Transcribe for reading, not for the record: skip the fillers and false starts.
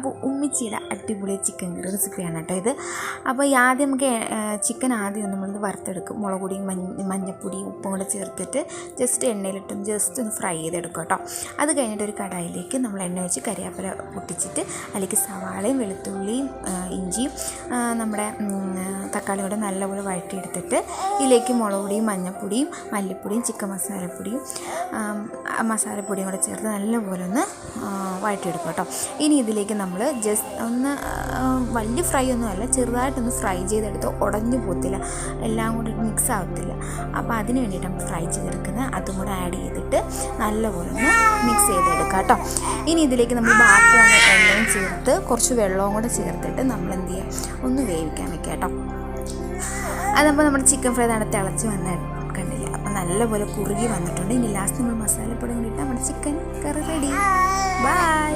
അപ്പോൾ ഉമ്മിച്ചിയുടെ അടിപൊളി ചിക്കൻ കറി റെസിപ്പിയാണ് കേട്ടോ ഇത്. അപ്പോൾ ആദ്യം നമുക്ക് ചിക്കൻ ആദ്യം നമ്മളിത് വറുത്തെടുക്കും. മുളക് പൊടിയും മഞ്ഞപ്പൊടിയും ഉപ്പും കൂടെ ചേർത്തിട്ട് ജസ്റ്റ് എണ്ണയിലിട്ടും ജസ്റ്റ് ഒന്ന് ഫ്രൈ ചെയ്തെടുക്കും കേട്ടോ. അത് കഴിഞ്ഞിട്ട് ഒരു കടായിലേക്ക് നമ്മൾ എണ്ണ വെച്ച് കരിയാപ്പില പൊട്ടിച്ചിട്ട് അതിലേക്ക് സവാളയും വെളുത്തുള്ളിയും ഇഞ്ചിയും നമ്മുടെ തക്കാളി കൂടെ നല്ലപോലെ വഴറ്റിയെടുത്തിട്ട് ഇതിലേക്ക് മുളക് പൊടിയും മഞ്ഞൾപ്പൊടിയും മല്ലിപ്പൊടിയും ചിക്കൻ മസാലപ്പൊടിയും കൂടെ ചേർത്ത് നല്ലപോലെ ഒന്ന് വഴറ്റിയെടുക്കും കേട്ടോ. ഇനി ഇതിലേക്ക് നമ്മൾ ജസ്റ്റ് ഒന്ന് വലിയ ഫ്രൈ ഒന്നുമല്ല, ചെറുതായിട്ടൊന്ന് ഫ്രൈ ചെയ്തെടുത്ത് ഉടഞ്ഞു പോകത്തില്ല, എല്ലാം കൂടി മിക്സ് ആകത്തില്ല. അപ്പോൾ അതിന് വേണ്ടിയിട്ട് നമ്മൾ ഫ്രൈ ചെയ്തെടുക്കുന്നത് അതും കൂടെ ആഡ് ചെയ്തിട്ട് നല്ലപോലെ ഒന്ന് മിക്സ് ചെയ്തെടുക്കാം കേട്ടോ. ഇനി ഇതിലേക്ക് നമ്മൾ ബാക്കി വന്ന എണ്ണയും ചേർത്ത് കുറച്ച് വെള്ളവും കൂടെ ചേർത്തിട്ട് നമ്മൾ എന്ത് ചെയ്യുക, ഒന്ന് വേവിക്കാൻ വെക്കാം കേട്ടോ. അതപ്പോൾ നമ്മുടെ ചിക്കൻ ഫ്രൈ ആണ് തിളച്ച് വന്ന് കണ്ടില്ല. അപ്പം നല്ലപോലെ കുറുകി വന്നിട്ടുണ്ട്. ഇനി ലാസ്റ്റ് നമ്മൾ മസാലപ്പൊടി ഇട്ട് നമ്മുടെ ചിക്കൻ കറി റെഡി. ബൈ.